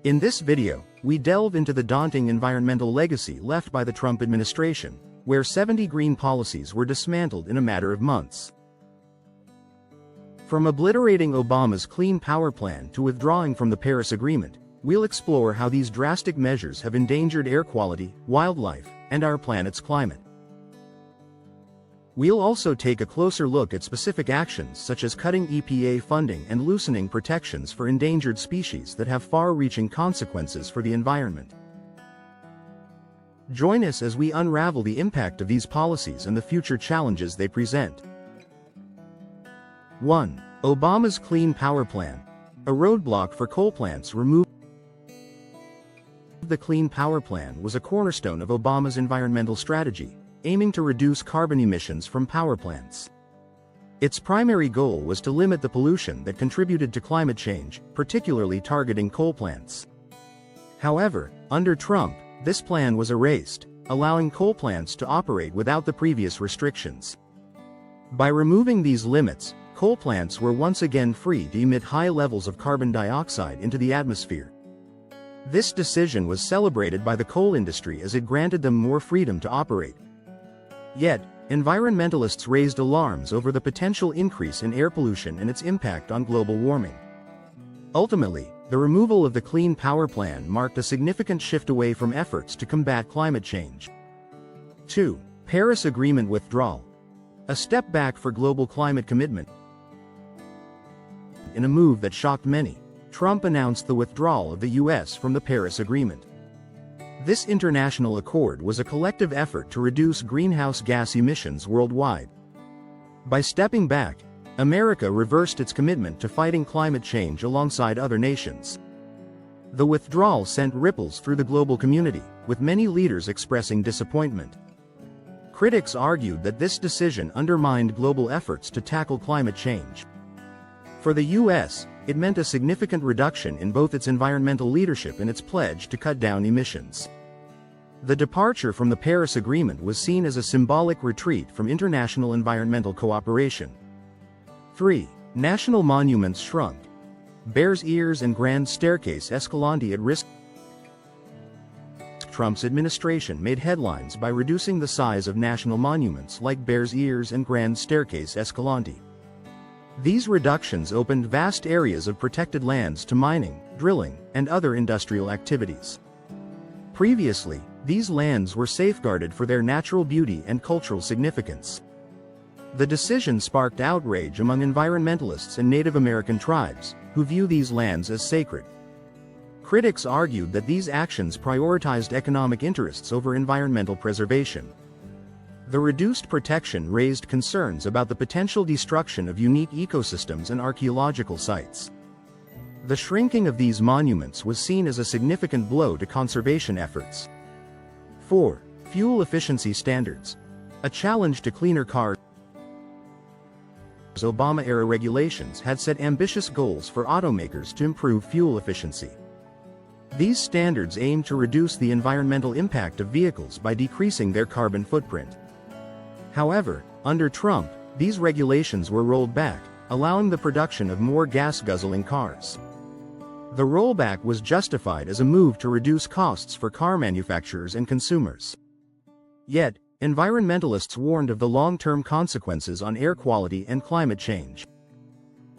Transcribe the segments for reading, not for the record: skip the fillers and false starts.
In this video, we delve into the daunting environmental legacy left by the Trump administration, where 70 green policies were dismantled in a matter of months. From obliterating Obama's Clean Power Plan to withdrawing from the Paris Agreement, we'll explore how these drastic measures have endangered air quality, wildlife, and our planet's climate. We'll also take a closer look at specific actions such as cutting EPA funding and loosening protections for endangered species that have far-reaching consequences for the environment. Join us as we unravel the impact of these policies and the future challenges they present. 1. Obama's Clean Power Plan. A roadblock for coal plants removed. The Clean Power Plan was a cornerstone of Obama's environmental strategy, aiming to reduce carbon emissions from power plants. Its primary goal was to limit the pollution that contributed to climate change, particularly targeting coal plants. However, under Trump, this plan was erased, allowing coal plants to operate without the previous restrictions. By removing these limits, coal plants were once again free to emit high levels of carbon dioxide into the atmosphere. This decision was celebrated by the coal industry as it granted them more freedom to operate. Yet, environmentalists raised alarms over the potential increase in air pollution and its impact on global warming. Ultimately, the removal of the Clean Power Plan marked a significant shift away from efforts to combat climate change. 2. Paris Agreement withdrawal. A step back for global climate commitment. In a move that shocked many, Trump announced the withdrawal of the U.S. from the Paris Agreement. This international accord was a collective effort to reduce greenhouse gas emissions worldwide. By stepping back, America reversed its commitment to fighting climate change alongside other nations. The withdrawal sent ripples through the global community, with many leaders expressing disappointment. Critics argued that this decision undermined global efforts to tackle climate change. For the U.S., it meant a significant reduction in both its environmental leadership and its pledge to cut down emissions. The departure from the Paris Agreement was seen as a symbolic retreat from international environmental cooperation. 3. National monuments shrunk. Bears Ears and Grand Staircase Escalante at risk. Trump's administration made headlines by reducing the size of national monuments like Bears Ears and Grand Staircase Escalante. These reductions opened vast areas of protected lands to mining, drilling, and other industrial activities. Previously, these lands were safeguarded for their natural beauty and cultural significance. The decision sparked outrage among environmentalists and Native American tribes, who view these lands as sacred. Critics argued that these actions prioritized economic interests over environmental preservation. The reduced protection raised concerns about the potential destruction of unique ecosystems and archaeological sites. The shrinking of these monuments was seen as a significant blow to conservation efforts. 4. Fuel efficiency standards. A challenge to cleaner cars. Obama-era regulations had set ambitious goals for automakers to improve fuel efficiency. These standards aimed to reduce the environmental impact of vehicles by decreasing their carbon footprint. However, under Trump, these regulations were rolled back, allowing the production of more gas-guzzling cars. The rollback was justified as a move to reduce costs for car manufacturers and consumers. Yet, environmentalists warned of the long-term consequences on air quality and climate change.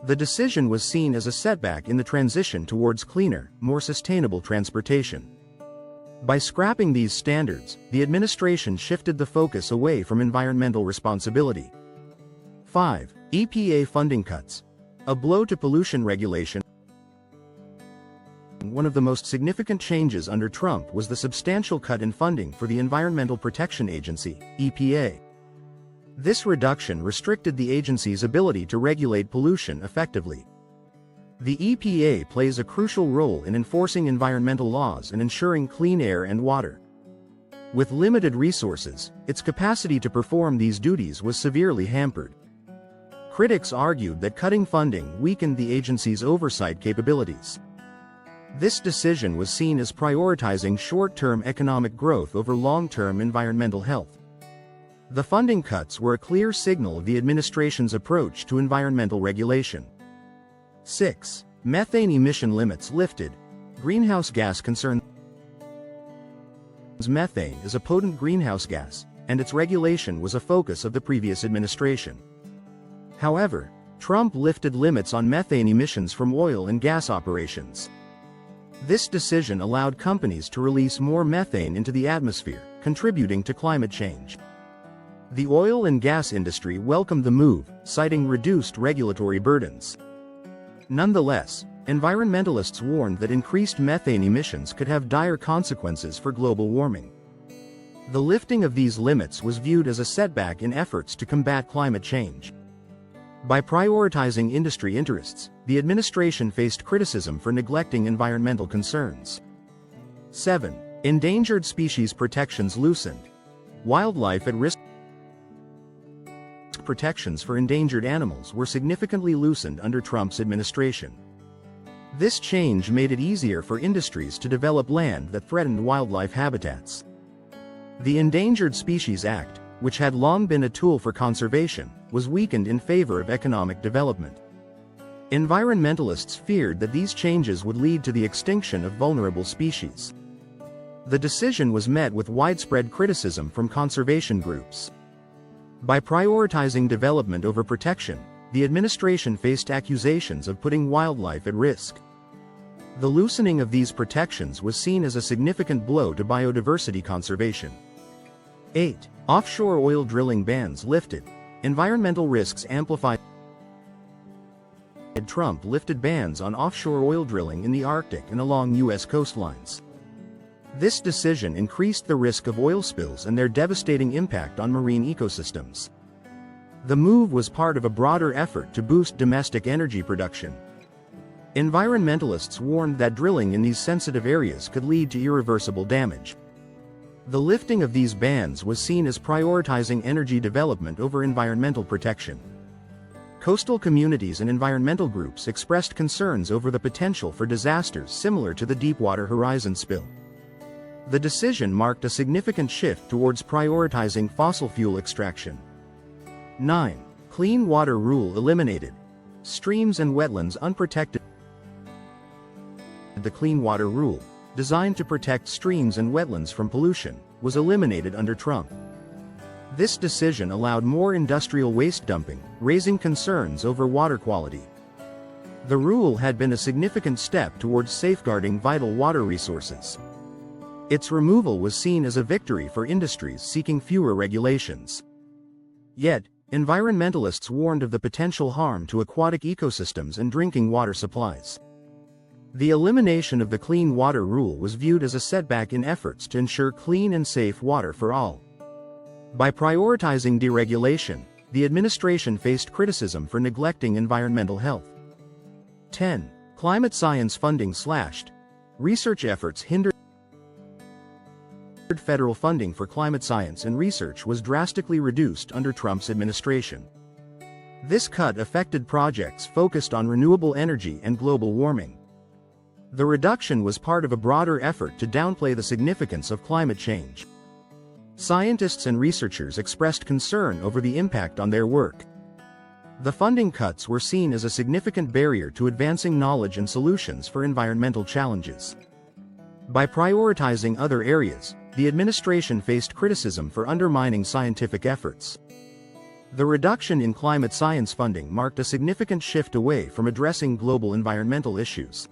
The decision was seen as a setback in the transition towards cleaner, more sustainable transportation. By scrapping these standards, the administration shifted the focus away from environmental responsibility. 5. EPA funding cuts. A blow to pollution regulation. One of the most significant changes under Trump was the substantial cut in funding for the Environmental Protection Agency, EPA. This reduction restricted the agency's ability to regulate pollution effectively. The EPA plays a crucial role in enforcing environmental laws and ensuring clean air and water. With limited resources, its capacity to perform these duties was severely hampered. Critics argued that cutting funding weakened the agency's oversight capabilities. This decision was seen as prioritizing short-term economic growth over long-term environmental health. The funding cuts were a clear signal of the administration's approach to environmental regulation. 6. Methane emission limits lifted. Greenhouse gas concerns. Methane is a potent greenhouse gas, and its regulation was a focus of the previous administration. However, Trump lifted limits on methane emissions from oil and gas operations. This decision allowed companies to release more methane into the atmosphere, contributing to climate change. The oil and gas industry welcomed the move, citing reduced regulatory burdens. Nonetheless, environmentalists warned that increased methane emissions could have dire consequences for global warming. The lifting of these limits was viewed as a setback in efforts to combat climate change. By prioritizing industry interests, the administration faced criticism for neglecting environmental concerns. 7. Endangered species protections loosened. Wildlife at risk protections for endangered animals were significantly loosened under Trump's administration. This change made it easier for industries to develop land that threatened wildlife habitats. The Endangered Species Act, which had long been a tool for conservation, was weakened in favor of economic development. Environmentalists feared that these changes would lead to the extinction of vulnerable species. The decision was met with widespread criticism from conservation groups. By prioritizing development over protection, the administration faced accusations of putting wildlife at risk. The loosening of these protections was seen as a significant blow to biodiversity conservation. 8. Offshore oil drilling bans lifted. Environmental risks amplified. Trump lifted bans on offshore oil drilling in the Arctic and along U.S. coastlines. This decision increased the risk of oil spills and their devastating impact on marine ecosystems. The move was part of a broader effort to boost domestic energy production. Environmentalists warned that drilling in these sensitive areas could lead to irreversible damage. The lifting of these bans was seen as prioritizing energy development over environmental protection. Coastal communities and environmental groups expressed concerns over the potential for disasters similar to the Deepwater Horizon spill. The decision marked a significant shift towards prioritizing fossil fuel extraction. 9. Clean Water Rule eliminated. Streams and wetlands unprotected. The Clean Water Rule, designed to protect streams and wetlands from pollution, was eliminated under Trump. This decision allowed more industrial waste dumping, raising concerns over water quality. The rule had been a significant step towards safeguarding vital water resources. Its removal was seen as a victory for industries seeking fewer regulations. Yet, environmentalists warned of the potential harm to aquatic ecosystems and drinking water supplies. The elimination of the Clean Water Rule was viewed as a setback in efforts to ensure clean and safe water for all. By prioritizing deregulation, the administration faced criticism for neglecting environmental health. 10. Climate science funding slashed. Research efforts hindered. Federal funding for climate science and research was drastically reduced under Trump's administration. This cut affected projects focused on renewable energy and global warming. The reduction was part of a broader effort to downplay the significance of climate change. Scientists and researchers expressed concern over the impact on their work. The funding cuts were seen as a significant barrier to advancing knowledge and solutions for environmental challenges. By prioritizing other areas, the administration faced criticism for undermining scientific efforts. The reduction in climate science funding marked a significant shift away from addressing global environmental issues.